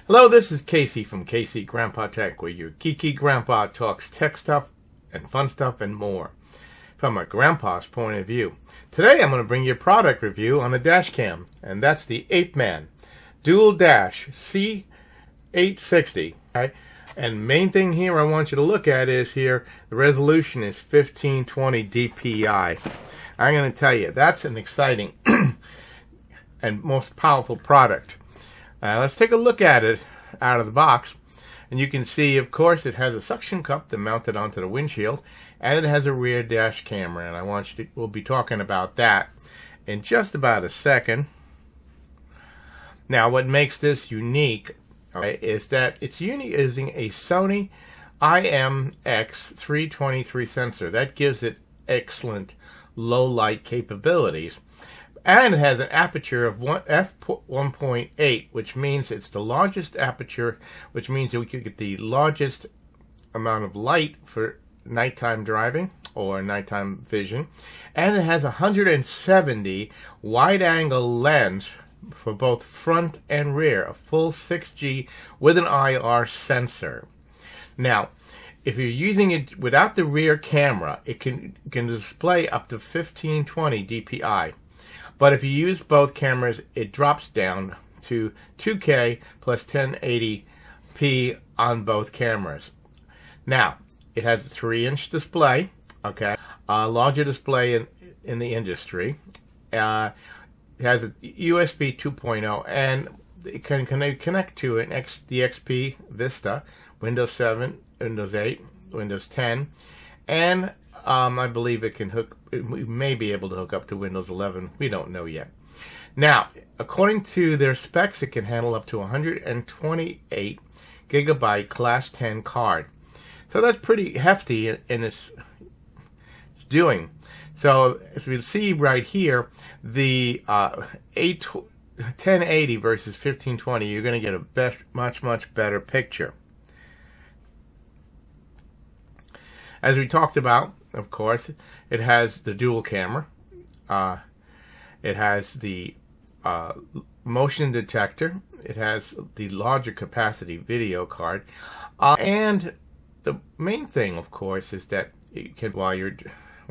Hello, this is Casey from KC Grandpa Tech, where your geeky grandpa talks tech stuff and fun stuff and more from a grandpa's point of view. Today I'm going to bring you a product review on a dash cam, and that's the Apeman Dual Dash C860. Okay? And main thing here I want you to look at is here, the resolution is 1520 dpi. I'm going to tell you, that's an exciting and most powerful product. Let's take a look at it out of the box. And you can see, of course, it has a suction cup that mounted onto the windshield, and it has a rear dash camera. And we'll be talking about that in just about a second. Now, what makes this unique is that it's using a Sony IMX323 sensor. That gives it excellent low light capabilities. And it has an aperture of f1.8, which means it's the largest aperture, which means that we could get the largest amount of light for nighttime driving or nighttime vision. And it has a 170 wide-angle lens for both front and rear, a full 6G with an IR sensor. Now, if you're using it without the rear camera, it can display up to 1520 dpi. But if you use both cameras, it drops down to 2K plus 1080p on both cameras. Now, it has a 3-inch display, okay, a larger display in the industry. It has a USB 2.0, and it can connect to the XP Vista, Windows 7, Windows 8, Windows 10, and I believe we may be able to hook up to Windows 11. We don't know yet. Now, according to their specs, it can handle up to 128 gigabyte Class 10 card. So that's pretty hefty in its doing. So as we see right here, the 1080 versus 1520, you're going to get a much better picture. As we talked about, of course, it has the dual camera. It has the motion detector. It has the larger capacity video card. And the main thing, of course, is that you can, while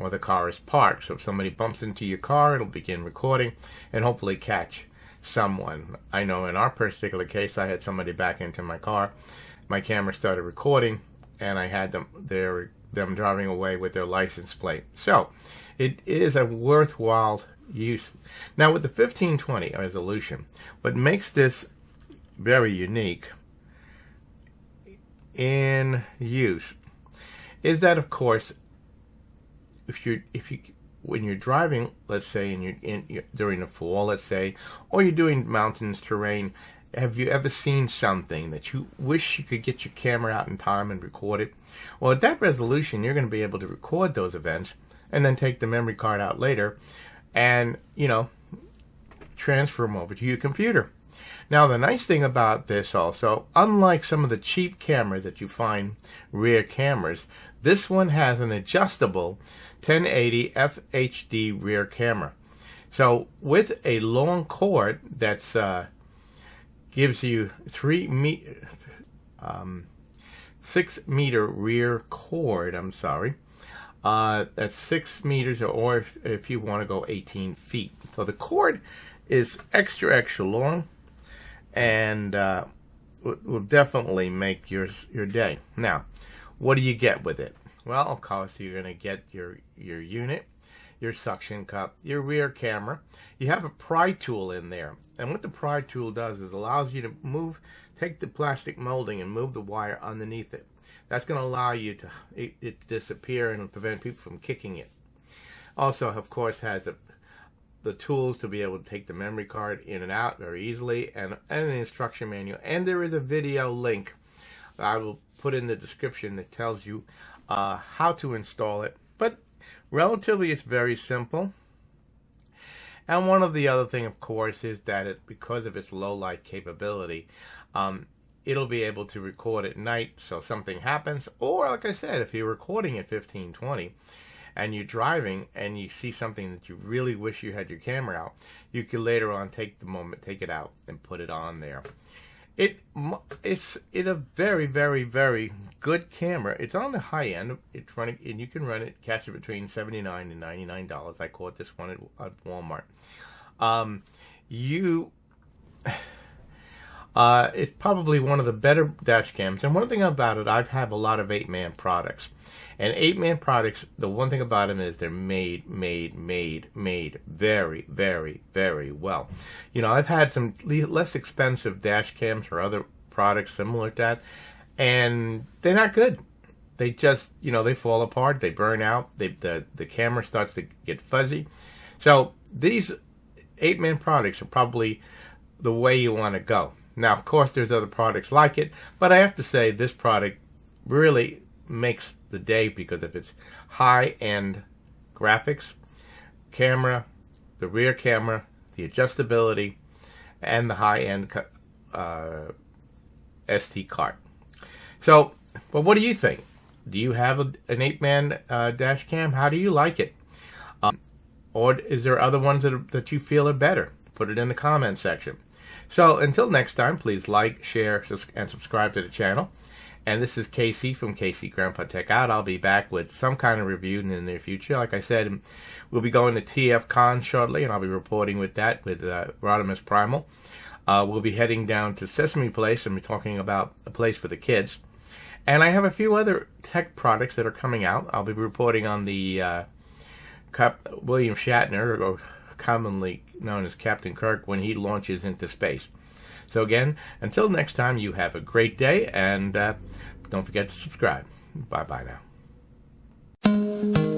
the car is parked, so if somebody bumps into your car, it'll begin recording and hopefully catch someone. I know in our particular case, I had somebody back into my car. My camera started recording, and I had them driving away with their license plate. So it is a worthwhile use. Now, with the 1520 resolution, what makes this very unique in use is that, of course, when you're driving, let's say during the fall, let's say, or you're doing mountains terrain, have you ever seen something that you wish you could get your camera out in time and record it? Well, at that resolution, you're going to be able to record those events and then take the memory card out later and, transfer them over to your computer. Now, the nice thing about this also, unlike some of the cheap cameras that you find, rear cameras, this one has an adjustable 1080 FHD rear camera. So with a long cord that's gives you 6 meter rear cord. That's 6 meters, or if you want to go 18 feet. So the cord is extra long, and will definitely make your day. Now, what do you get with it? Well, of course, you're going to get your unit, your suction cup, your rear camera. You have a pry tool in there. And what the pry tool does is allows you to take the plastic molding and move the wire underneath it. That's going to allow you to disappear and prevent people from kicking it. Also, of course, has the tools to be able to take the memory card in and out very easily, and an instruction manual. And there is a video link I will put in the description that tells you how to install it. But relatively, it's very simple. And one of the other thing, of course, is that because of its low light capability, it'll be able to record at night. So something happens, or like I said, if you're recording at 1520 and you're driving and you see something that you really wish you had your camera out, you can later on take it out and put it on there. It's a very, very, very good camera. It's on the high end. It's running, and you can run it, catch it between $79 and $99. I caught this one at Walmart. It's probably one of the better dash cams. And one thing about it, I have a lot of 8-man products. And 8-man products, the one thing about them is they're made very, very, very well. You know, I've had some less expensive dash cams or other products similar to that, and they're not good. They just, you know, they fall apart, they burn out, the camera starts to get fuzzy. So these 8-man products are probably the way you want to go. Now, of course, there's other products like it, but I have to say this product really makes the day because of its high-end graphics, camera, the rear camera, the adjustability, and the high-end SD card. So, but what do you think? Do you have an 8-man dash cam? How do you like it? Or is there other ones that you feel are better? Put it in the comment section. So until next time, please like, share, and subscribe to the channel. And this is Casey from Casey Grandpa Tech Out. I'll be back with some kind of review in the near future. Like I said, we'll be going to TFCon shortly, and I'll be reporting with that with Rodimus Primal. We'll be heading down to Sesame Place and be talking about a place for the kids. And I have a few other tech products that are coming out. I'll be reporting on the William Shatner, or commonly known as Captain Kirk, when he launches into space. So again, until next time, you have a great day, and don't forget to subscribe. Bye-bye now.